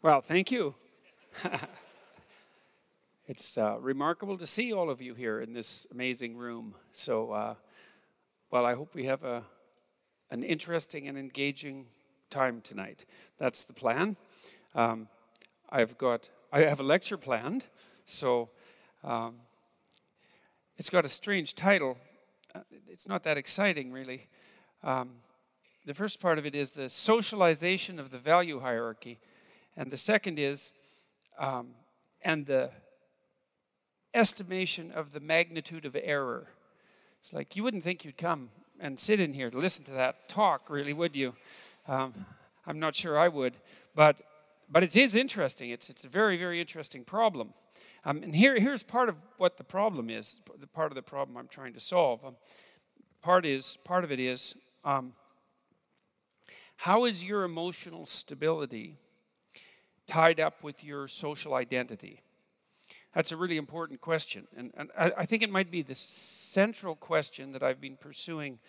Well, thank you. It's remarkable to see all of you here in this amazing room. So, well, I hope we have an interesting and engaging time tonight. That's the plan. I have a lecture planned, so it's got a strange title. It's not that exciting, really. The first part of it is the socialization of the value hierarchy, and the second is and the estimation of the magnitude of error. It's like you wouldn't think you'd come and sit in here to listen to that talk, really, would you? I'm not sure I would, but it is interesting. It's a very, very interesting problem. And here's part of what the problem is. Part of the problem I'm trying to solve. Part of it is how is your emotional stability tied up with your social identity? That's a really important question, and I think it might be the central question that I've been pursuing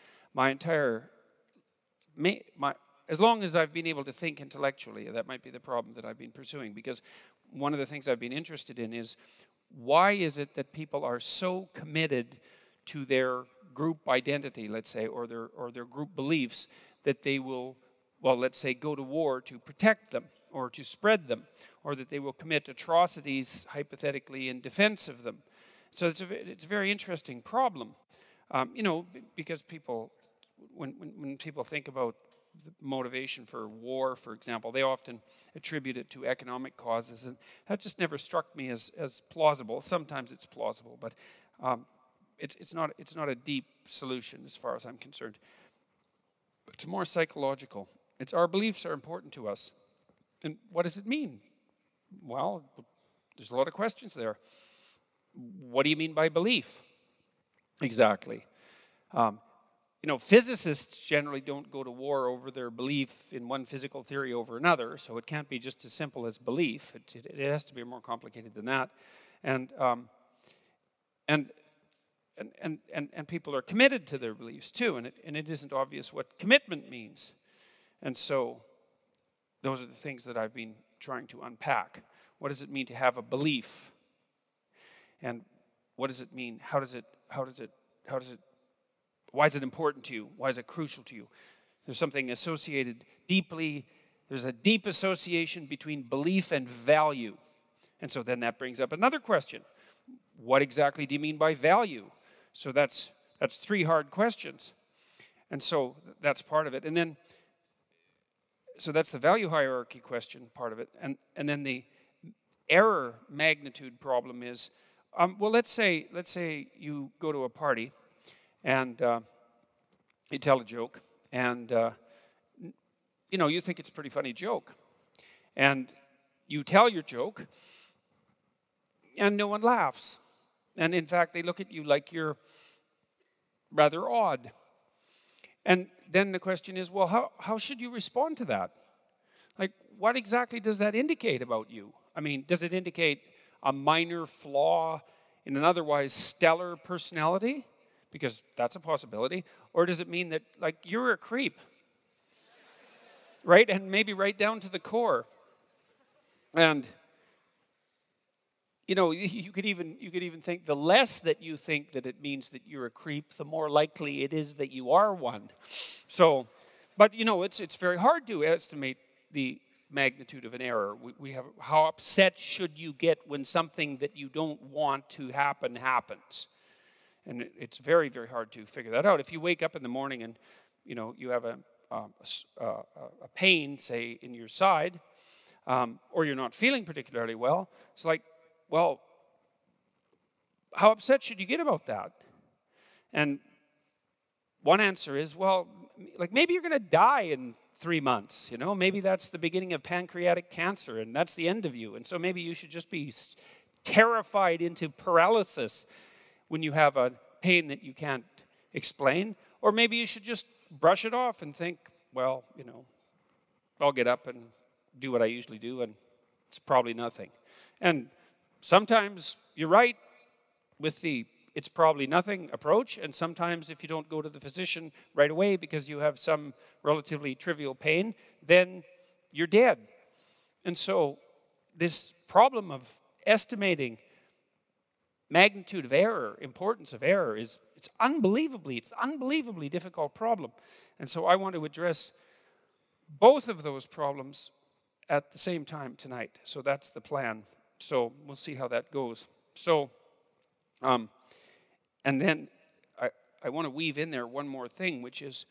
as long as I've been able to think intellectually. That might be the problem that I've been pursuing, because one of the things I've been interested in is why is it that people are so committed to their group identity, let's say, or their group beliefs, that they will, well, let's say, go to war to protect them or to spread them, or that they will commit atrocities, hypothetically, in defense of them. So it's a very interesting problem, because people, when people think about the motivation for war, for example, they often attribute it to economic causes, and that just never struck me as plausible. Sometimes it's plausible, but it's not a deep solution as far as I'm concerned. It's more psychological. It's our beliefs are important to us. And what does it mean? Well, there's a lot of questions there. What do you mean by belief? Exactly. Physicists generally don't go to war over their belief in one physical theory over another, so it can't be just as simple as belief. It has to be more complicated than that. And people are committed to their beliefs too, and it isn't obvious what commitment means. And so those are the things that I've been trying to unpack. What does it mean to have a belief? And what does it mean? Why is it important to you? Why is it crucial to you? There's something associated deeply. There's a deep association between belief and value. And so then that brings up another question. What exactly do you mean by value? So that's three hard questions. And so that's part of it. And then, so that's the value hierarchy question, part of it. And then the error magnitude problem is, well, let's say you go to a party and you tell a joke, and you think it's a pretty funny joke, and you tell your joke, and no one laughs, and in fact they look at you like you're rather odd. And then the question is, well, how should you respond to that? Like, what exactly does that indicate about you? I mean, does it indicate a minor flaw in an otherwise stellar personality? Because that's a possibility. Or does it mean that, like, you're a creep? Right? And maybe right down to the core. And, you could even think the less that you think that it means that you're a creep, the more likely it is that you are one. So, but, it's very hard to estimate the magnitude of an error. We have, how upset should you get when something that you don't want to happen happens? And it's very, very hard to figure that out. If you wake up in the morning and, you have a pain, say, in your side, or you're not feeling particularly well, it's like, well, how upset should you get about that? And one answer is, well, like maybe you're going to die in 3 months, Maybe that's the beginning of pancreatic cancer, and that's the end of you. And so maybe you should just be terrified into paralysis when you have a pain that you can't explain. Or maybe you should just brush it off and think, well, I'll get up and do what I usually do, and it's probably nothing. And sometimes you're right with the it's probably nothing approach, and sometimes if you don't go to the physician right away because you have some relatively trivial pain, then you're dead. And so this problem of estimating magnitude of error, importance of error, it's unbelievably difficult problem. And so I want to address both of those problems at the same time tonight. So that's the plan. So we'll see how that goes. So, and then I want to weave in there one more thing, which is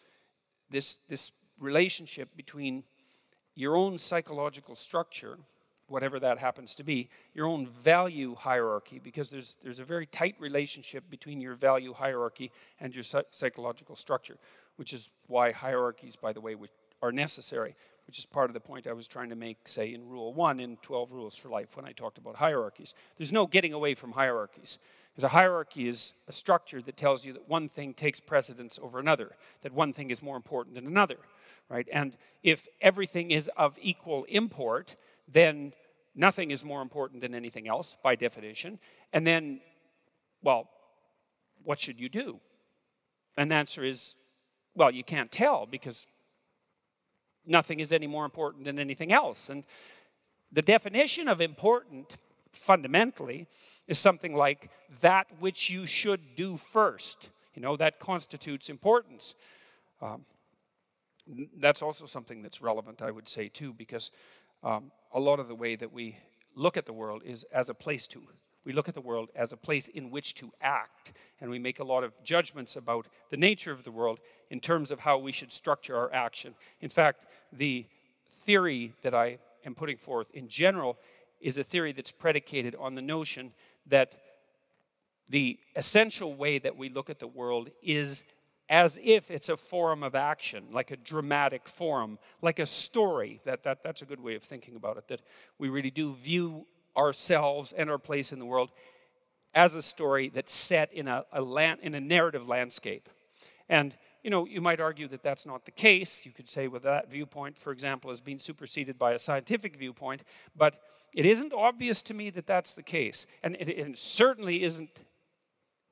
this relationship between your own psychological structure, whatever that happens to be, your own value hierarchy, because there's a very tight relationship between your value hierarchy and your psychological structure, which is why hierarchies, by the way, are necessary, which is part of the point I was trying to make, say, in Rule 1 in 12 Rules for Life when I talked about hierarchies. There's no getting away from hierarchies. Because a hierarchy is a structure that tells you that one thing takes precedence over another, that one thing is more important than another, right? And if everything is of equal import, then nothing is more important than anything else, by definition. And then, well, what should you do? And the answer is, well, you can't tell, because nothing is any more important than anything else. And the definition of important, fundamentally, is something like that which you should do first. You know, that constitutes importance. That's also something that's relevant, I would say, too, because a lot of the way that we look at the world is as a place to. We look at the world as a place in which to act, and we make a lot of judgments about the nature of the world in terms of how we should structure our action. In fact, the theory that I am putting forth in general is a theory that's predicated on the notion that the essential way that we look at the world is as if it's a form of action, like a dramatic form, like a story. That's a good way of thinking about it, that we really do view ourselves and our place in the world as a story that's set in a narrative landscape. And you know, you might argue that that's not the case. You could say, well, that viewpoint, for example, has been superseded by a scientific viewpoint, but it isn't obvious to me that that's the case. And it certainly isn't.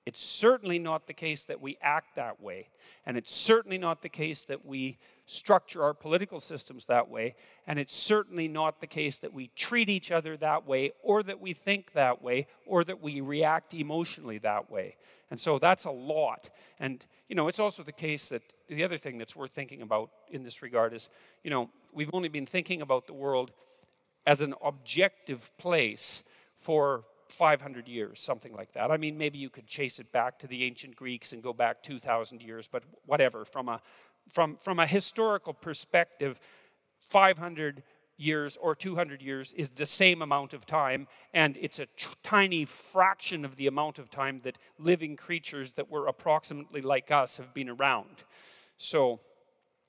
It's certainly not the case that we act that way. And it's certainly not the case that we structure our political systems that way. And it's certainly not the case that we treat each other that way, or that we think that way, or that we react emotionally that way. And so that's a lot. And, you know, it's also the case that the other thing that's worth thinking about in this regard is, you know, we've only been thinking about the world as an objective place for 500 years, something like that. I mean, maybe you could chase it back to the ancient Greeks and go back 2,000 years, but whatever. From a historical perspective, 500 years or 200 years is the same amount of time, and it's a tiny fraction of the amount of time that living creatures that were approximately like us have been around. So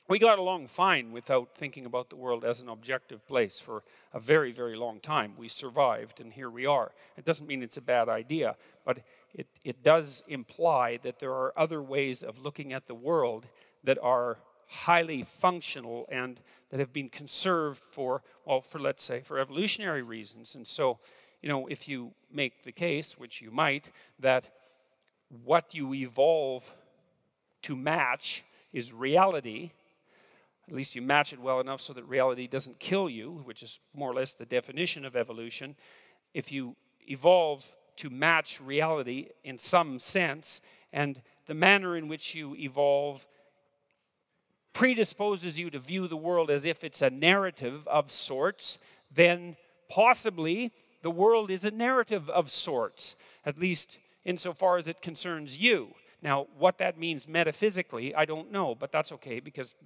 we got along fine without thinking about the world as an objective place for a very, very long time. We survived, and here we are. It doesn't mean it's a bad idea, but it does imply that there are other ways of looking at the world that are highly functional and that have been conserved for, let's say, for evolutionary reasons. And so, you know, if you make the case, which you might, that what you evolve to match is reality, at least you match it well enough so that reality doesn't kill you, which is more or less the definition of evolution. If you evolve to match reality in some sense, and the manner in which you evolve predisposes you to view the world as if it's a narrative of sorts, then possibly the world is a narrative of sorts, at least insofar as it concerns you. Now, what that means metaphysically, I don't know, but that's okay, because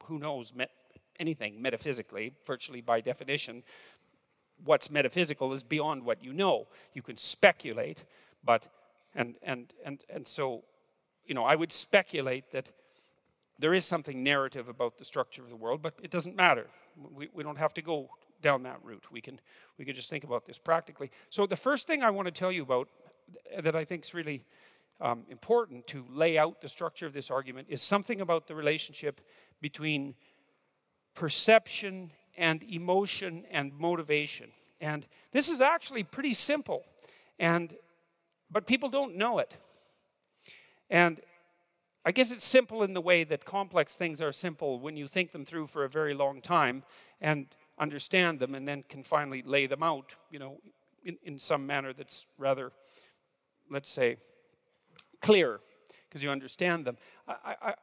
who knows anything metaphysically, virtually by definition. What's metaphysical is beyond what you know. You can speculate, but, and so, you know, I would speculate that there is something narrative about the structure of the world, but it doesn't matter. We don't have to go down that route. We can just think about this practically. So the first thing I want to tell you about that I think is really important to lay out the structure of this argument is something about the relationship between perception and emotion and motivation. And this is actually pretty simple, but people don't know it. And I guess it's simple in the way that complex things are simple when you think them through for a very long time. And understand them, and then can finally lay them out, in some manner that's rather, let's say, clear, because you understand them.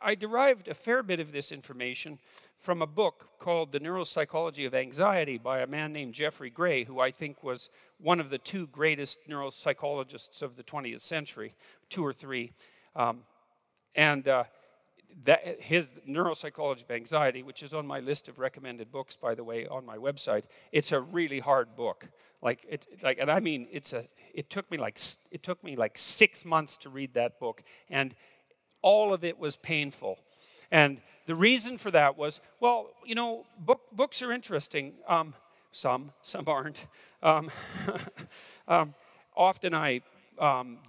I derived a fair bit of this information from a book called The Neuropsychology of Anxiety by a man named Jeffrey Gray, who I think was one of the two greatest neuropsychologists of the 20th century, 2 or 3. His Neuropsychology of Anxiety, which is on my list of recommended books, by the way, on my website, it's a really hard book. It took me like 6 months to read that book, and all of it was painful. And the reason for that was, well, books are interesting. Some aren't. Often I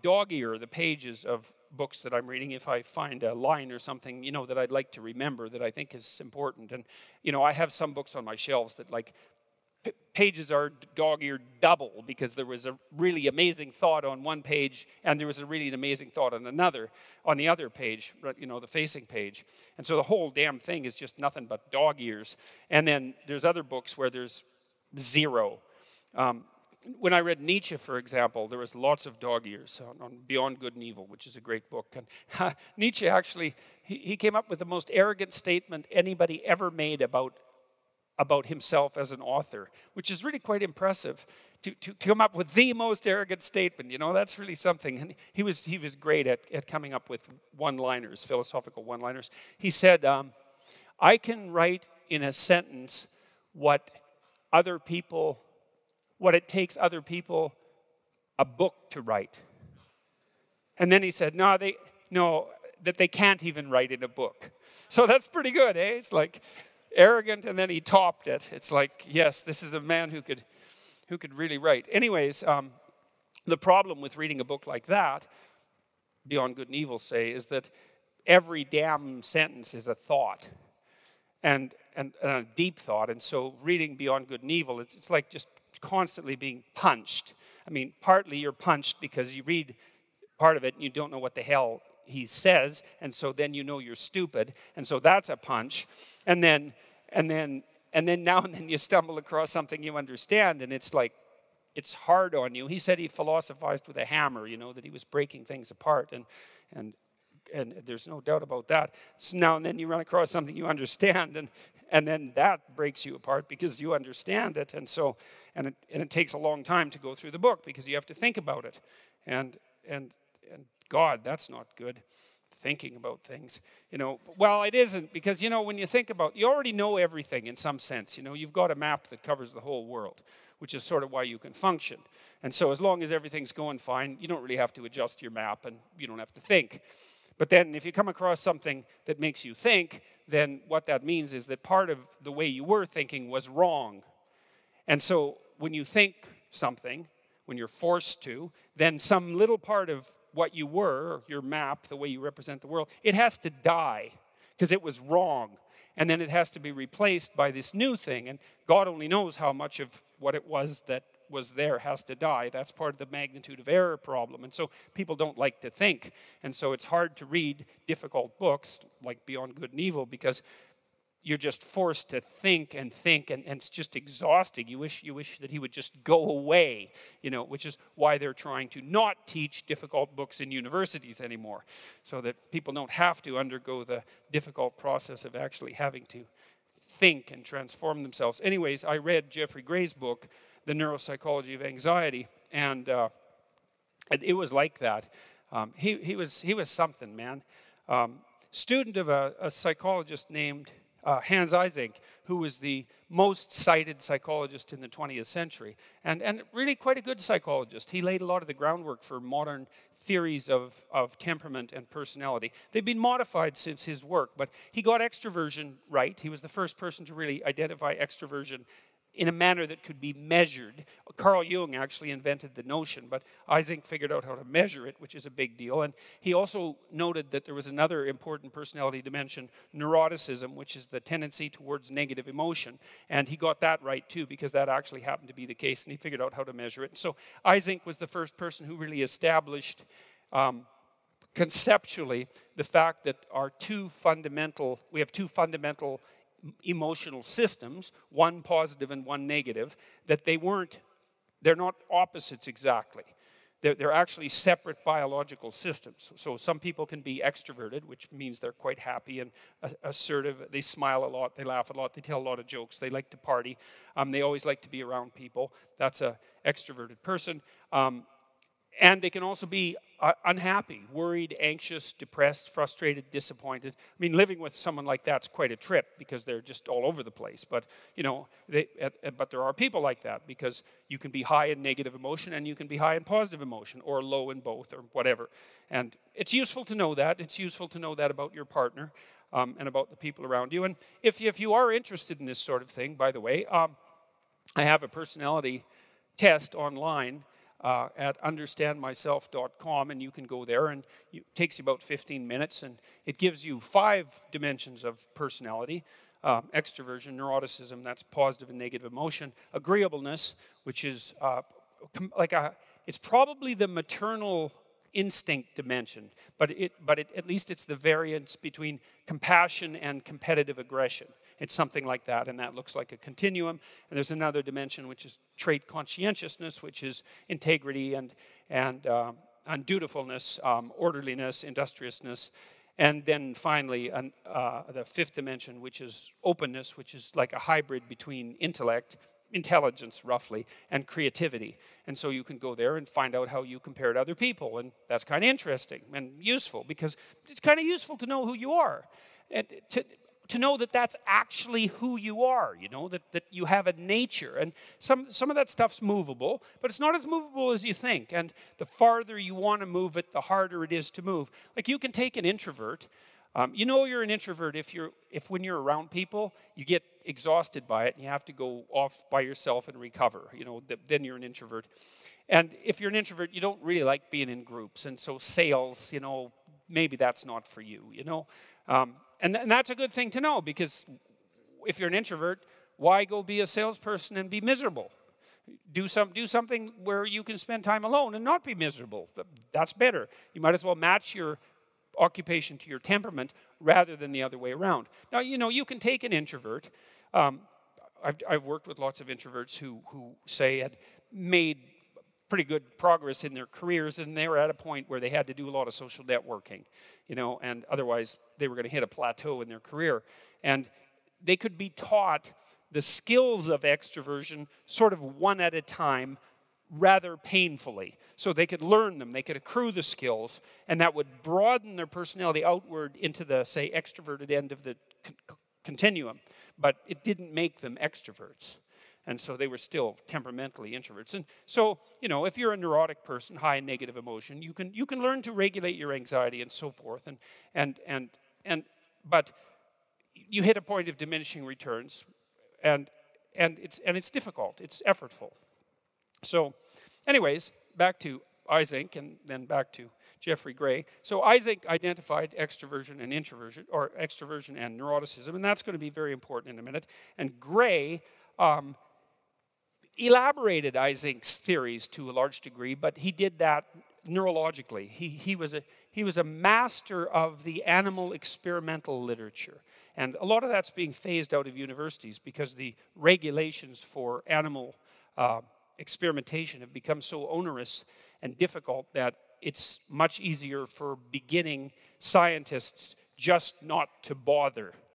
dog-ear the pages of books that I'm reading if I find a line or something, that I'd like to remember that I think is important. And, I have some books on my shelves that, pages are dog-eared double because there was a really amazing thought on one page and there was a really amazing thought on the other page, the facing page. And so the whole damn thing is just nothing but dog ears. And then there's other books where there's zero. When I read Nietzsche, for example, there was lots of dog ears on Beyond Good and Evil, which is a great book. And Nietzsche actually, he came up with the most arrogant statement anybody ever made about himself as an author, which is really quite impressive. To come up with the most arrogant statement, that's really something. And he was great at coming up with one-liners, philosophical one-liners. He said, I can write in a sentence what it takes other people a book to write. And then he said, that they can't even write in a book. So that's pretty good, eh? It's like arrogant, and then he topped it. It's like, yes, this is a man who could really write. Anyways, the problem with reading a book like that, Beyond Good and Evil, say, is that every damn sentence is a thought, and a deep thought. And so reading Beyond Good and Evil, it's like just constantly being punched. I mean, partly you're punched because you read part of it and you don't know what the hell he says, and so then you're stupid, and so that's a punch. And then now and then you stumble across something you understand, and it's like, it's hard on you. He said he philosophized with a hammer, that he was breaking things apart, and there's no doubt about that. So now and then you run across something you understand, and then that breaks you apart because you understand it, and it takes a long time to go through the book because you have to think about it, and God, that's not good, thinking about things. Well, it isn't, because, when you think about, you already know everything in some sense. You've got a map that covers the whole world, which is sort of why you can function. And so as long as everything's going fine, you don't really have to adjust your map, and you don't have to think. But then if you come across something that makes you think, then what that means is that part of the way you were thinking was wrong. And so when you think something, when you're forced to, then some little part of what you were, your map, the way you represent the world, it has to die because it was wrong. And then it has to be replaced by this new thing. And God only knows how much of what it was that was there has to die. That's part of the magnitude of error problem. And so people don't like to think. And so it's hard to read difficult books like Beyond Good and Evil because you're just forced to think, and it's just exhausting. You wish that he would just go away, which is why they're trying to not teach difficult books in universities anymore, so that people don't have to undergo the difficult process of actually having to think and transform themselves. Anyways, I read Jeffrey Gray's book, The Neuropsychology of Anxiety, and it was like that. He was something, man. Student of a psychologist named Hans Eysenck, who was the most cited psychologist in the 20th century, and really quite a good psychologist. He laid a lot of the groundwork for modern theories of temperament and personality. They've been modified since his work, but he got extroversion right. He was the first person to really identify extroversion in a manner that could be measured. Carl Jung actually invented the notion, but Eysenck figured out how to measure it, which is a big deal. And he also noted that there was another important personality dimension, neuroticism, which is the tendency towards negative emotion. And he got that right too, because that actually happened to be the case, and he figured out how to measure it. And so Eysenck was the first person who really established conceptually the fact that we have two fundamental emotional systems, one positive and one negative, that they're not opposites exactly. They're actually separate biological systems. So some people can be extroverted, which means they're quite happy and assertive. They smile a lot, they laugh a lot, they tell a lot of jokes, they like to party. They always like to be around people. That's an extroverted person. And they can also be unhappy, worried, anxious, depressed, frustrated, disappointed. I mean, living with someone like that's quite a trip because they're just all over the place. But, you know, but there are people like that because you can be high in negative emotion and you can be high in positive emotion or low in both or whatever. And it's useful to know that. It's useful to know that about your partner and about the people around you. And if you are interested in this sort of thing, by the way, I have a personality test online at understandmyself.com, and you can go there, and it takes you about 15 minutes, and it gives you 5 dimensions of personality: extroversion, neuroticism, that's positive and negative emotion; agreeableness, which is it's probably the maternal instinct dimension, but at least it's the variance between compassion and competitive aggression. It's something like that, and that looks like a continuum. And there's another dimension, which is trait conscientiousness, which is integrity and undutifulness, orderliness, industriousness. And then finally, the 5th dimension, which is openness, which is like a hybrid between intelligence roughly, and creativity. And so you can go there and find out how you compare to other people, and that's kind of interesting and useful because it's kind of useful to know who you are, and to know that that's actually who you are, you know, that you have a nature. And some of that stuff's movable, but it's not as movable as you think. And the farther you want to move it, the harder it is to move. Like you can take an introvert. You know you're an introvert if when you're around people, you get exhausted by it and you have to go off by yourself and recover. You know, then you're an introvert. And if you're an introvert, you don't really like being in groups. And so sales, you know, maybe that's not for you, you know. And that's a good thing to know, because if you're an introvert, why go be a salesperson and be miserable? Do something where you can spend time alone and not be miserable. That's better. You might as well match your occupation to your temperament rather than the other way around. Now, you know, you can take an introvert. I've worked with lots of introverts who say had made pretty good progress in their careers, and they were at a point where they had to do a lot of social networking, you know, and otherwise they were going to hit a plateau in their career. And they could be taught the skills of extroversion sort of one at a time, rather painfully. So they could learn them, they could accrue the skills, and that would broaden their personality outward into the, say, extroverted end of the continuum. But it didn't make them extroverts. And so they were still temperamentally introverts. And so, you know, if you're a neurotic person, high in negative emotion, you can learn to regulate your anxiety and so forth. But you hit a point of diminishing returns, and it's difficult. It's effortful. So, anyways, back to Eysenck and then back to Jeffrey Gray. So Eysenck identified extroversion and introversion, or extroversion and neuroticism, and that's going to be very important in a minute. And Gray elaborated Eysenck's theories to a large degree, but he did that neurologically. He was a master of the animal experimental literature, and a lot of that's being phased out of universities because the regulations for animal experimentation have become so onerous and difficult that it's much easier for beginning scientists just not to bother